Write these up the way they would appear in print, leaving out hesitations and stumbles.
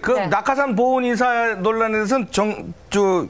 그 네. 낙하산 보훈 인사 논란에 대해서는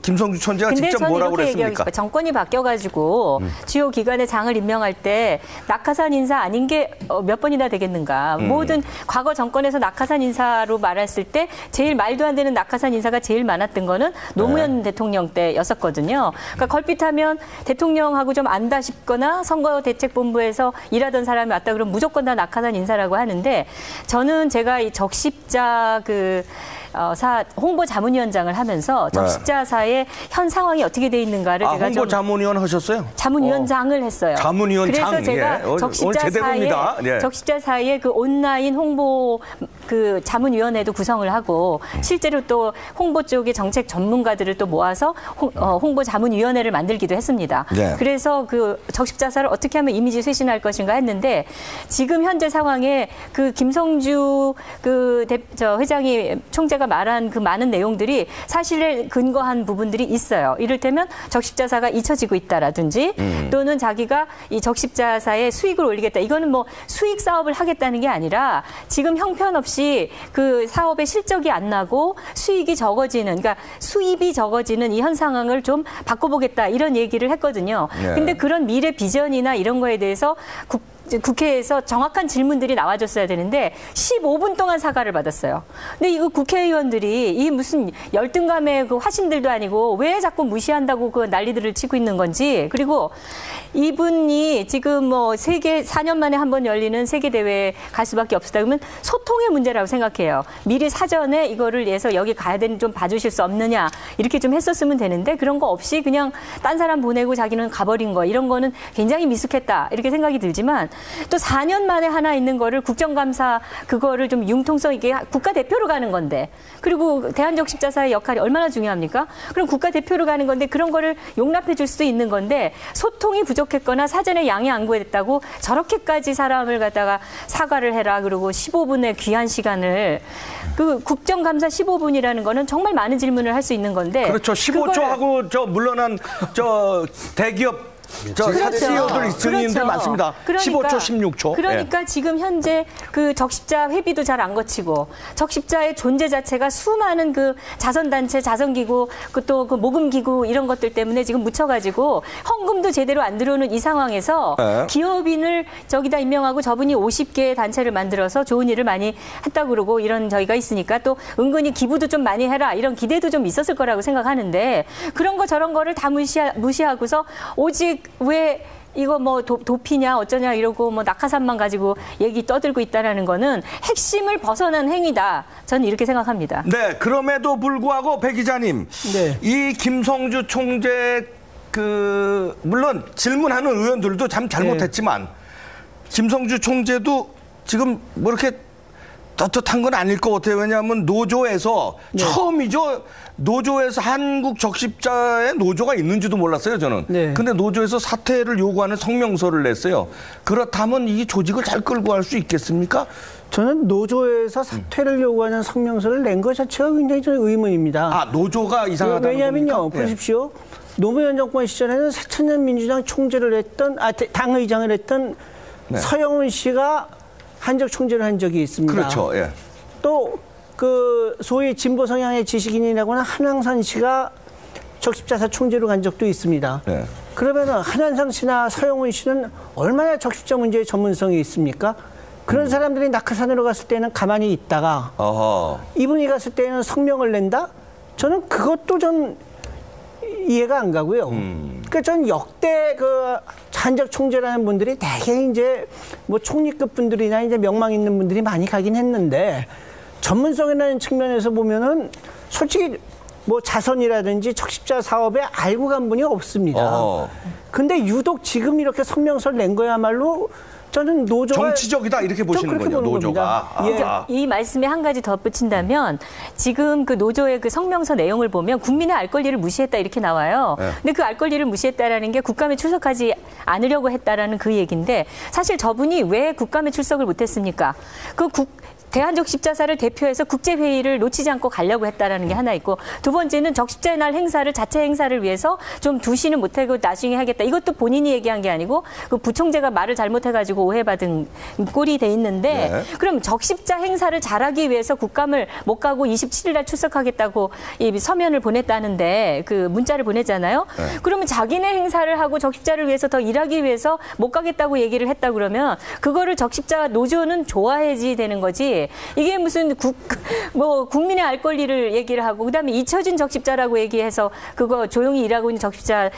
김성주 총재가 직접 뭐라고 그랬습니까? 정권이 바뀌어가지고 주요 기관의 장을 임명할 때 낙하산 인사 아닌 게 몇 번이나 되겠는가. 모든 과거 정권에서 낙하산 인사로 말했을 때 제일 말도 안 되는 낙하산 인사가 제일 많았던 거는 노무현 대통령 때였었거든요. 그러니까 걸핏하면 대통령하고 좀 안다 싶거나 선거대책본부에서 일하던 사람이 왔다 그러면 무조건 다 낙하산 인사라고 하는데 저는 제가 이 적십자 홍보 자문위원장을 하면서 적십자사의 현 상황이 어떻게 돼 있는가를 제가 홍보 자문위원 하셨어요? 자문위원장을 했어요. 자문위원장. 그래서 제가 적십자사의 그 온라인 홍보 그 자문위원회도 구성을 하고 실제로 또 홍보 쪽의 정책 전문가들을 또 모아서 홍보 자문위원회를 만들기도 했습니다. 네. 그래서 그 적십자사를 어떻게 하면 이미지 쇄신할 것인가 했는데 지금 현재 상황에 그 김성주 회장이 총재가 말한 그 많은 내용들이 사실에 근거한 부분들이 있어요. 이를테면 적십자사가 잊혀지고 있다라든지 또는 자기가 이 적십자사의 수익을 올리겠다. 이거는 뭐 수익 사업을 하겠다는 게 아니라 지금 형편없이 그 사업의 실적이 안 나고 수익이 적어지는, 그러니까 수입이 적어지는 이 현 상황을 좀 바꿔보겠다 이런 얘기를 했거든요. 근데 그런 미래 비전이나 이런 거에 대해서 국회에서 정확한 질문들이 나와줬어야 되는데 15분 동안 사과를 받았어요. 근데 이거 국회의원들이 이 무슨 열등감의 그 화신들도 아니고 왜 자꾸 무시한다고 그 난리들을 치고 있는 건지. 그리고 이분이 지금 뭐 4년 만에 한 번 열리는 세계 대회에 갈 수밖에 없었다 그러면 소통의 문제라고 생각해요. 미리 사전에 이거를 위해서 여기 가야 되는 좀 봐주실 수 없느냐 이렇게 좀 했었으면 되는데 그런 거 없이 그냥 딴 사람 보내고 자기는 가버린 거 이런 거는 굉장히 미숙했다 이렇게 생각이 들지만 또 4년 만에 하나 있는 거를 국정감사 그거를 좀 융통성 있게 국가대표로 가는 건데 그리고 대한적십자사의 역할이 얼마나 중요합니까? 그럼 국가대표로 가는 건데 그런 거를 용납해 줄 수도 있는 건데 소통이 부족했거나 사전에 양해 안 구했다고 저렇게까지 사람을 갖다가 사과를 해라 그러고 15분의 귀한 시간을 그 국정감사 15분이라는 거는 정말 많은 질문을 할 수 있는 건데 그렇죠. 15초 하고 물러난 대기업 CEO들 증인들 많습니다. 그러니까, 15초, 16초. 그러니까 지금 현재 그 적십자 회비도 잘 안 거치고 적십자의 존재 자체가 수많은 그 자선단체, 자선기구, 또 그 모금기구 이런 것들 때문에 지금 묻혀가지고 헌금도 제대로 안 들어오는 이 상황에서 기업인을 저기다 임명하고 저분이 50개의 단체를 만들어서 좋은 일을 많이 했다고 그러고 이런 저희가 있으니까 또 은근히 기부도 좀 많이 해라 이런 기대도 좀 있었을 거라고 생각하는데 그런 거 저런 거를 다 무시하고서 오직 왜 이거 뭐 도피냐 어쩌냐 이러고 뭐 낙하산만 가지고 얘기 떠들고 있다라는 거는 핵심을 벗어난 행위다. 저는 이렇게 생각합니다. 네, 그럼에도 불구하고 배 기자님, 이 김성주 총재 물론 질문하는 의원들도 참 잘못했지만 김성주 총재도 지금 뭐 이렇게 떳떳한 건 아닐 것 같아요. 왜냐하면 노조에서 처음이죠. 노조에서 한국 적십자에 노조가 있는지도 몰랐어요, 저는. 근데 노조에서 사퇴를 요구하는 성명서를 냈어요. 그렇다면 이 조직을 잘 끌고 갈 수 있겠습니까? 저는 노조에서 사퇴를 요구하는 성명서를 낸 것 자체가 굉장히 저는 의문입니다. 아, 노조가 이상하다는 왜냐하면요, 보십시오. 노무현 정권 시절에는 새천년 민주당 총재를 했던, 당의장을 했던 서영은 씨가 한적 총재를 한 적이 있습니다. 그렇죠. 또 그 소위 진보 성향의 지식인이라고 하는 한왕산 씨가 적십자사 총재로 간 적도 있습니다. 그러면 한왕산 씨나 서영은 씨는 얼마나 적십자 문제에 전문성이 있습니까? 그런 사람들이 낙하산으로 갔을 때는 가만히 있다가 이분이 갔을 때는 성명을 낸다? 저는 그것도 좀 이해가 안 가고요. 그러니까 전 역대 그 한적 총재라는 분들이 대개 이제 뭐 총리급 분들이나 이제 명망 있는 분들이 많이 가긴 했는데 전문성이라는 측면에서 보면은 솔직히 뭐 자선이라든지 적십자 사업에 알고 간 분이 없습니다. 근데 유독 지금 이렇게 성명서를 낸 거야말로 저는 노조가 정치적이다 이렇게 보시는군요. 노조가. 이 말씀에 한 가지 덧붙인다면 지금 그 노조의 그 성명서 내용을 보면 국민의 알 권리를 무시했다 이렇게 나와요. 근데 그 알 권리를 무시했다라는 게 국감에 출석하지 않으려고 했다라는 그 얘기인데 사실 저분이 왜 국감에 출석을 못했습니까? 대한적십자사를 대표해서 국제회의를 놓치지 않고 가려고 했다라는 게 하나 있고, 두 번째는 적십자의 날 행사를 자체 행사를 위해서 좀 두시는 못하고 나중에 하겠다. 이것도 본인이 얘기한 게 아니고 그 부총재가 말을 잘못해가지고 오해받은 꼴이 돼 있는데 네. 그럼 적십자 행사를 잘하기 위해서 국감을 못 가고 27일 날 출석하겠다고 이 서면을 보냈다는데 그 문자를 보냈잖아요. 네. 그러면 자기네 행사를 하고 적십자를 위해서 더 일하기 위해서 못 가겠다고 얘기를 했다 그러면 그거를 적십자 노조는 좋아해지 되는 거지. 이게 무슨 국민의 알 권리를 얘기를 하고 그다음에 잊혀진 적십자라고 얘기해서 그거 조용히 일하고 있는 적십자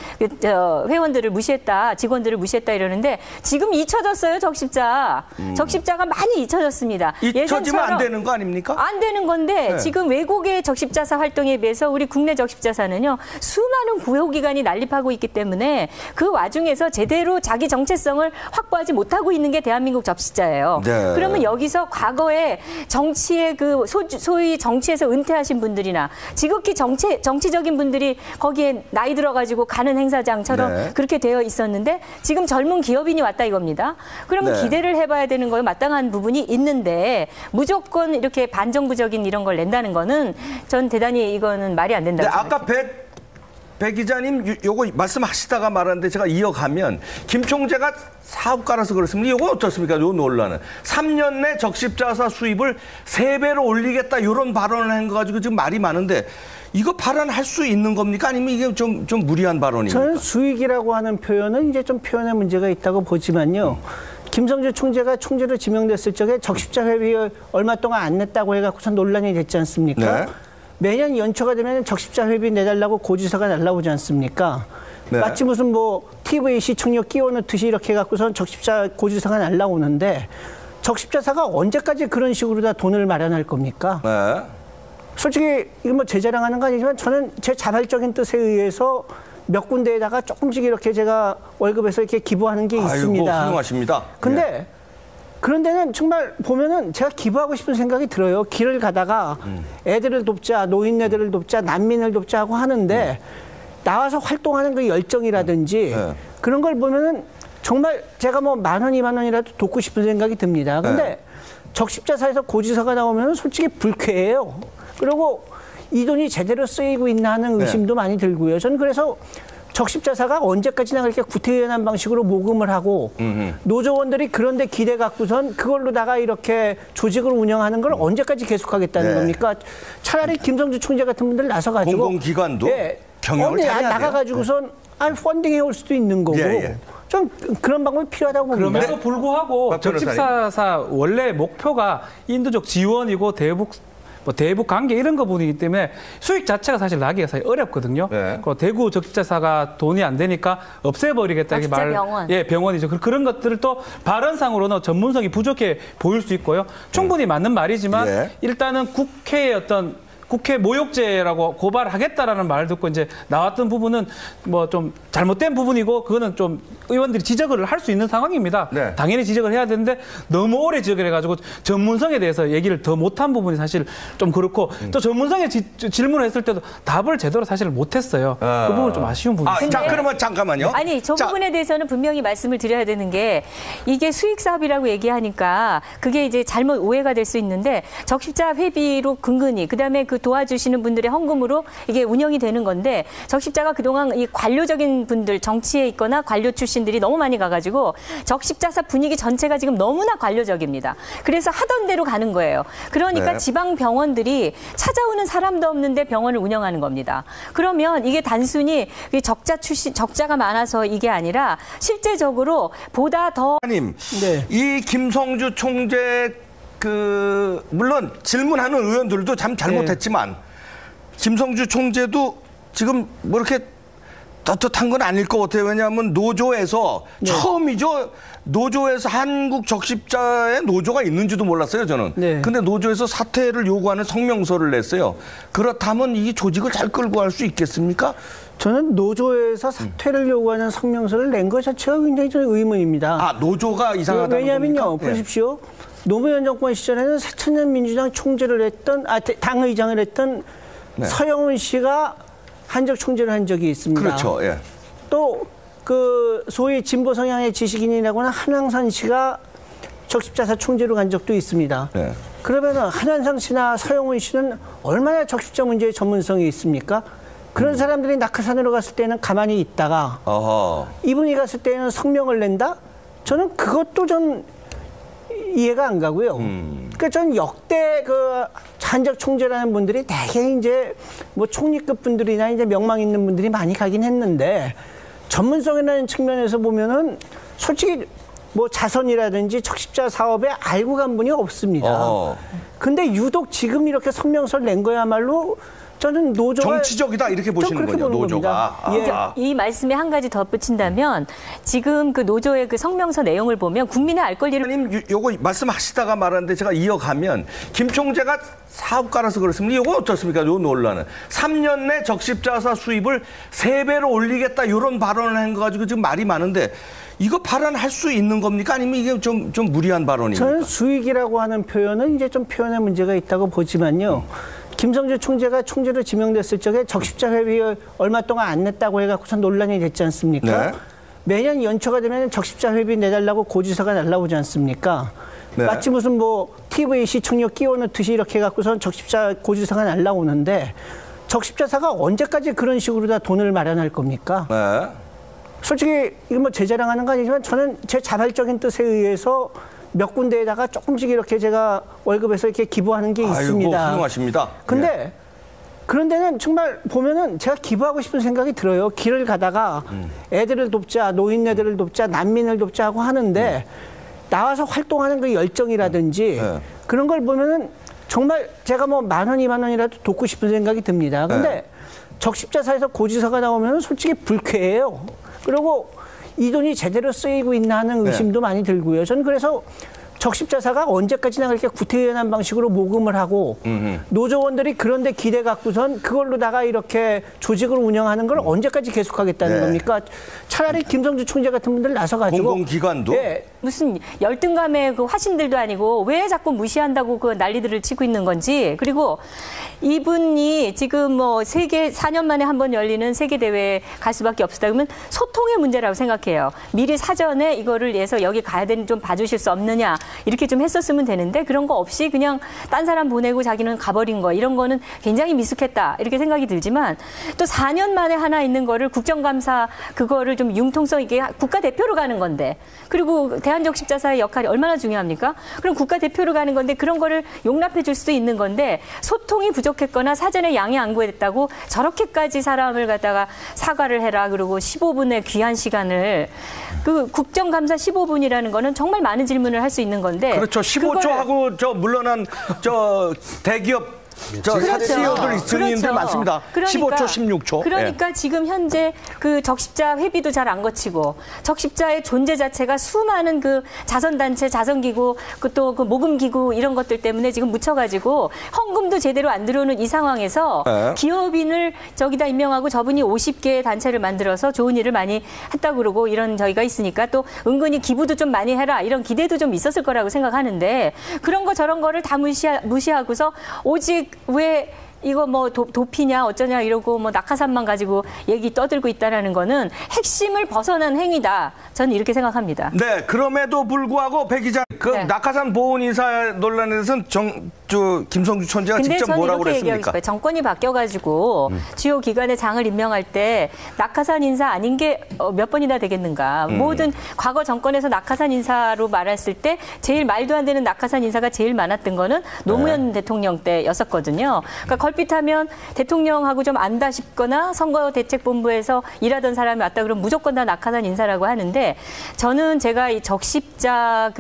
회원들을 무시했다, 직원들을 무시했다 이러는데 지금 잊혀졌어요, 적십자. 적십자가 많이 잊혀졌습니다. 잊혀지면 안 되는 거 아닙니까? 안 되는 건데 네. 지금 외국의 적십자사 활동에 비해서 우리 국내 적십자사는요 수많은 구호기관이 난립하고 있기 때문에 그 와중에서 제대로 자기 정체성을 확보하지 못하고 있는 게 대한민국 적십자예요. 네. 그러면 여기서 과거에 정치의 그 소위 정치에서 은퇴하신 분들이나 지극히 정치적인 분들이 거기에 나이 들어가지고 가는 행사장처럼 네. 그렇게 되어 있었는데 지금 젊은 기업인이 왔다 이겁니다. 그러면 네. 기대를 해봐야 되는 거예요. 마땅한 부분이 있는데 무조건 이렇게 반정부적인 이런 걸 낸다는 거는 전 대단히 이거는 말이 안 된다고 생각해요. 아까 배 기자님 요거 말씀하시다가 말았는데 제가 이어가면 김 총재가 사업가라서 그렇습니다. 이건 어떻습니까? 요 논란은 3년 내 적십자사 수입을 3배로 올리겠다 이런 발언을 한 거 가지고 지금 말이 많은데 이거 발언할 수 있는 겁니까? 아니면 이게 좀 무리한 발언입니까? 저는 수익이라고 하는 표현은 이제 좀 표현에 문제가 있다고 보지만요. 김성주 총재가 총재로 지명됐을 적에 적십자 회비 얼마 동안 안 냈다고 해갖고서 논란이 됐지 않습니까? 네. 매년 연초가 되면 적십자 회비 내달라고 고지서가 날라오지 않습니까? 네. 마치 무슨 뭐 TV 시청료 끼워넣듯이 이렇게 해갖고선 적십자 고지서가 날라오는데 적십자사가 언제까지 그런 식으로 다 돈을 마련할 겁니까? 네. 솔직히 이거 뭐 제 자랑하는 거 아니지만 저는 제 자발적인 뜻에 의해서 몇 군데에다가 조금씩 이렇게 제가 월급에서 이렇게 기부하는 게 있습니다. 아이고, 훌륭하십니다. 근데 네. 그런 데는 정말 보면은 제가 기부하고 싶은 생각이 들어요. 길을 가다가 애들을 돕자, 노인네들을 돕자, 난민을 돕자 하고 하는데 나와서 활동하는 그 열정이라든지 네. 그런 걸 보면은 정말 제가 뭐 10,000원, 20,000원이라도 돕고 싶은 생각이 듭니다. 근데 네. 적십자사에서 고지서가 나오면 솔직히 불쾌해요. 그리고 이 돈이 제대로 쓰이고 있나 하는 의심도 많이 들고요. 저는 그래서 적십자사가 언제까지나 그렇게 구태연한 방식으로 모금을 하고 노조원들이 그런데 기대 갖고선 그걸로다가 이렇게 조직을 운영하는 걸 언제까지 계속하겠다는 네. 겁니까? 차라리 김성주 총재 같은 분들 나서가지고 공공기관도 경영을 잘해야 돼요. 나가가지고선 펀딩해 올 수도 있는 거고 좀 그런 방법이 필요하다고 봅니다. 그럼에도 불구하고 적십자사 원래 목표가 인도적 지원이고 대북 관계 이런 거 부분이기 때문에 수익 자체가 사실 나기가 사실 어렵거든요. 네. 대구 적십자사가 돈이 안 되니까 없애버리겠다 이렇게 병원. 예, 병원이죠. 그런 것들을 또 발언상으로는 전문성이 부족해 보일 수 있고요. 충분히 맞는 말이지만 예. 일단은 국회의 어떤 국회 모욕죄라고 고발하겠다라는 말을 듣고 이제 나왔던 부분은 뭐 좀 잘못된 부분이고 그거는 좀 의원들이 지적을 할 수 있는 상황입니다. 네. 당연히 지적을 해야 되는데 너무 오래 지적을 해가지고 전문성에 대해서 얘기를 더 못한 부분이 사실 좀 그렇고 또 전문성에 질문을 했을 때도 답을 제대로 사실 못했어요. 그 부분 좀 아쉬운 부분이죠. 자, 그러면 잠깐만요. 아니, 저 부분에 대해서는 분명히 말씀을 드려야 되는 게 이게 수익 사업이라고 얘기하니까 그게 이제 잘못 오해가 될 수 있는데 적십자 회비로 근근히 그다음에 그 도와주시는 분들의 헌금으로 이게 운영이 되는 건데 적십자가 그동안 이 관료적인 분들 정치에 있거나 관료 출신들이 너무 많이 가가지고 적십자사 분위기 전체가 지금 너무나 관료적입니다. 그래서 하던 대로 가는 거예요. 그러니까 네. 지방 병원들이 찾아오는 사람도 없는데 병원을 운영하는 겁니다. 그러면 이게 단순히 적자가 많아서 이게 아니라 실제적으로 보다 더 님, 네. 이 김성주 총재 물론 질문하는 의원들도 참 잘못했지만 김성주 총재도 지금 뭐 이렇게 떳떳한 건 아닐 것 같아요. 왜냐하면 노조에서 처음이죠. 노조에서 한국 적십자에 노조가 있는지도 몰랐어요, 저는. 네. 근데 노조에서 사퇴를 요구하는 성명서를 냈어요. 그렇다면 이 조직을 잘 끌고 갈 수 있겠습니까? 저는 노조에서 사퇴를 요구하는 성명서를 낸 것 자체가 굉장히 저는 의문입니다. 아, 노조가 이상하다는 왜냐하면요, 겁니까? 보십시오. 노무현 정권 시절에는 새천년 민주당 총재를 했던, 당의장을 했던 서영은 씨가 한적 총재를 한 적이 있습니다. 그렇죠. 예. 또 그 소위 진보 성향의 지식인이라고 하는 한왕선 씨가 적십자사 총재로 간 적도 있습니다. 네. 그러면 한한상 씨나 서영훈 씨는 얼마나 적십자 문제에 전문성이 있습니까? 그런 사람들이 낙하산으로 갔을 때는 가만히 있다가 이분이 갔을 때는 성명을 낸다? 저는 그것도 좀 이해가 안 가고요. 그러니까 저는 역대 그 한적 총재라는 분들이 대개 이제 뭐 총리급 분들이나 이제 명망 있는 분들이 많이 가긴 했는데 전문성이라는 측면에서 보면은 솔직히 뭐 자선이라든지 적십자 사업에 알고 간 분이 없습니다. 근데 유독 지금 이렇게 성명서를 낸 거야말로 저는 노조가 정치적이다 이렇게 보시는군요. 노조가. 이 말씀에 한 가지 덧붙인다면 지금 그 노조의 그 성명서 내용을 보면 국민의 알 권리를 요거 말씀하시다가 말았는데 제가 이어가면 김 총재가 사업가라서 그렇습니다. 이건 어떻습니까? 요 논란은 3년 내 적십자사 수입을 3배로 올리겠다 이런 발언을 한 거 가지고 지금 말이 많은데 이거 발언할 수 있는 겁니까? 아니면 이게 좀 무리한 발언입니까? 저는 수익이라고 하는 표현은 이제 좀 표현에 문제가 있다고 보지만요. 김성주 총재가 총재로 지명됐을 적에 적십자 회비 얼마 동안 안 냈다고 해갖고서 논란이 됐지 않습니까? 네. 매년 연초가 되면 적십자 회비 내달라고 고지서가 날라오지 않습니까? 네. 마치 무슨 뭐 TV 시청료 끼워넣듯이 이렇게 해갖고선 적십자 고지서가 날라오는데 적십자사가 언제까지 그런 식으로 다 돈을 마련할 겁니까? 네. 솔직히 이거 뭐 제 자랑하는 거 아니지만 저는 제 자발적인 뜻에 의해서 몇 군데에다가 조금씩 이렇게 제가 월급에서 이렇게 기부하는 게 있습니다. 아이고, 훌륭하십니다. 근데 예. 그런 데는 정말 보면은 제가 기부하고 싶은 생각이 들어요. 길을 가다가 애들을 돕자, 노인네들을 돕자, 난민을 돕자 하고 하는데 나와서 활동하는 그 열정이라든지 그런 걸 보면은 정말 제가 뭐 10,000원, 20,000원이라도 돕고 싶은 생각이 듭니다. 근데 적십자사에서 고지서가 나오면 솔직히 불쾌해요. 그리고 이 돈이 제대로 쓰이고 있나 하는 의심도 많이 들고요. 저는 그래서 적십자사가 언제까지나 그렇게 구태의연한 방식으로 모금을 하고 노조원들이 그런데 기대 갖고선 그걸로다가 이렇게 조직을 운영하는 걸 언제까지 계속하겠다는 겁니까? 차라리 김성주 총재 같은 분들 나서가지고 공공기관도 무슨 열등감의 그 화신들도 아니고 왜 자꾸 무시한다고 그 난리들을 치고 있는 건지. 그리고 이분이 지금 뭐 4년 만에 한 번 열리는 세계 대회에 갈 수밖에 없었다 그러면 소통의 문제라고 생각해요. 미리 사전에 이거를 해서 여기 가야 되는 좀 봐주실 수 없느냐 이렇게 좀 했었으면 되는데 그런 거 없이 그냥 딴 사람 보내고 자기는 가버린 거 이런 거는 굉장히 미숙했다 이렇게 생각이 들지만 또 4년 만에 하나 있는 거를 국정감사 그거를 좀 융통성 있게 국가대표로 가는 건데 그리고 대한적십자사의 역할이 얼마나 중요합니까? 그럼 국가대표로 가는 건데 그런 거를 용납해 줄 수도 있는 건데 소통이 부족했거나 사전에 양해 안 구했다고 저렇게까지 사람을 갖다가 사과를 해라 그러고 15분의 귀한 시간을 그 국정감사 15분이라는 거는 정말 많은 질문을 할 수 있는 건데 그렇죠. 15초 하고 저 물러난 저 대기업 CEO들 증인들 많습니다. 그러니까, 15초, 16초. 그러니까 지금 현재 그 적십자 회비도 잘 안 거치고 적십자의 존재 자체가 수많은 그 자선단체, 자선기구, 또 그 모금기구 이런 것들 때문에 지금 묻혀가지고 헌금도 제대로 안 들어오는 이 상황에서 기업인을 저기다 임명하고 저분이 50개의 단체를 만들어서 좋은 일을 많이 했다고 그러고 이런 저희가 있으니까 또 은근히 기부도 좀 많이 해라 이런 기대도 좀 있었을 거라고 생각하는데 그런 거 저런 거를 다 무시하고서 오직 왜 이거 뭐 도피냐 어쩌냐 이러고 뭐 낙하산만 가지고 얘기 떠들고 있다라는 거는 핵심을 벗어난 행위다. 저는 이렇게 생각합니다. 네, 그럼에도 불구하고 배 기자 그 낙하산 보훈 인사 논란에 대해서는 김성주 총재가 직접 뭐라고 그랬습니까? 정권이 바뀌어가지고 주요 기관의 장을 임명할 때 낙하산 인사 아닌 게 몇 번이나 되겠는가. 모든 과거 정권에서 낙하산 인사로 말했을 때 제일 말도 안 되는 낙하산 인사가 제일 많았던 거는 노무현 대통령 때였었거든요. 그러니까 걸핏하면 대통령하고 좀 안다 싶거나 선거대책본부에서 일하던 사람이 왔다 그러면 무조건 다 낙하산 인사라고 하는데 저는 제가 이 적십자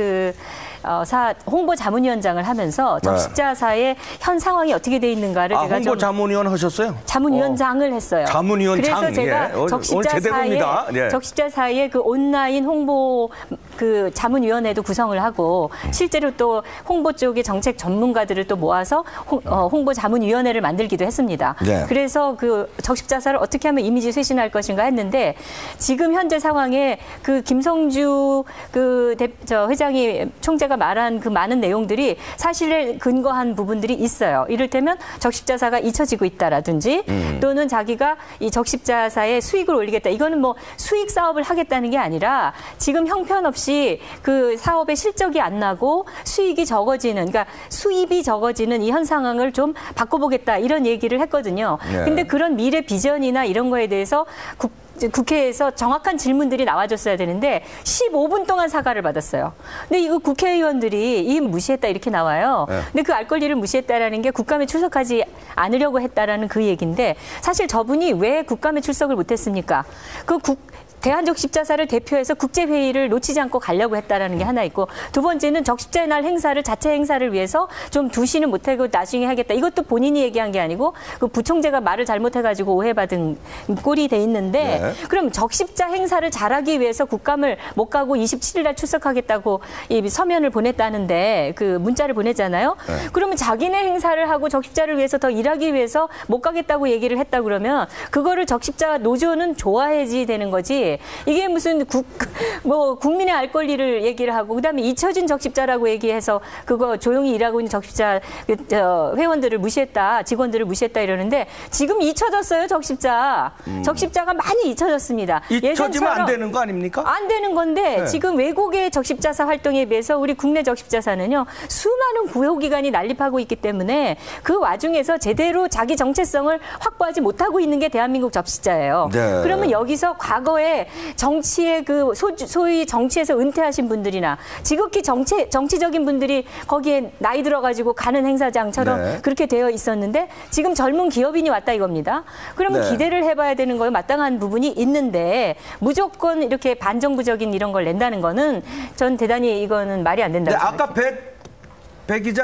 홍보 자문위원장을 하면서 적십자사의 현 상황이 어떻게 돼 있는가를 제가 홍보 자문위원 하셨어요? 자문위원장을 했어요. 자문위원장. 그래서 제가 적십자사의 그 온라인 홍보 그 자문위원회도 구성을 하고 실제로 또 홍보 쪽의 정책 전문가들을 또 모아서 홍보 자문위원회를 만들기도 했습니다. 그래서 그 적십자사를 어떻게 하면 이미지 쇄신할 것인가 했는데 지금 현재 상황에 그 김성주 회장이 총재가 말한 그 많은 내용들이 사실에 근거한 부분들이 있어요. 이를테면 적십자사가 잊혀지고 있다라든지 또는 자기가 이 적십자사의 수익을 올리겠다. 이거는 뭐 수익 사업을 하겠다는 게 아니라 지금 형편없이 없이 그 사업의 실적이 안 나고 수익이 적어지는, 그러니까 수입이 적어지는 이 현 상황을 좀 바꿔보겠다 이런 얘기를 했거든요. 네. 근데 그런 미래 비전이나 이런 거에 대해서 국회에서 정확한 질문들이 나와줬어야 되는데 15분 동안 사과를 받았어요. 근데 이거 국회의원들이 이 무시했다 이렇게 나와요. 네. 근데 그 알 권리를 무시했다라는 게 국감에 출석하지 않으려고 했다라는 그 얘기인데 사실 저분이 왜 국감에 출석을 못했습니까? 대한적십자사를 대표해서 국제회의를 놓치지 않고 가려고 했다라는 게 하나 있고 두 번째는 적십자의 날 행사를 자체 행사를 위해서 좀 두시는 못하고 나중에 하겠다. 이것도 본인이 얘기한 게 아니고 그 부총재가 말을 잘못해가지고 오해받은 꼴이 돼 있는데 네. 그럼 적십자 행사를 잘하기 위해서 국감을 못 가고 27일 날 출석하겠다고 이 서면을 보냈다는데 그 문자를 보냈잖아요. 네. 그러면 자기네 행사를 하고 적십자를 위해서 더 일하기 위해서 못 가겠다고 얘기를 했다 그러면 그거를 적십자 노조는 좋아해야지 되는 거지. 이게 무슨 국민의 알 권리를 얘기를 하고 그다음에 잊혀진 적십자라고 얘기해서 그거 조용히 일하고 있는 적십자 회원들을 무시했다, 직원들을 무시했다 이러는데 지금 잊혀졌어요, 적십자. 적십자가 많이 잊혀졌습니다. 잊혀지면 안 되는 거 아닙니까? 안 되는 건데 네. 지금 외국의 적십자사 활동에 비해서 우리 국내 적십자사는요 수많은 구호기관이 난립하고 있기 때문에 그 와중에서 제대로 자기 정체성을 확보하지 못하고 있는 게 대한민국 적십자예요. 네. 그러면 여기서 과거에 정치의 소위 정치에서 은퇴하신 분들이나 지극히 정치적인 분들이 거기에 나이 들어가지고 가는 행사장처럼 네. 그렇게 되어 있었는데 지금 젊은 기업인이 왔다 이겁니다. 그러면 네. 기대를 해봐야 되는 거에 마땅한 부분이 있는데 무조건 이렇게 반정부적인 이런 걸 낸다는 거는 전 대단히 이거는 말이 안 된다고 네, 생각해요. 아까 배 기자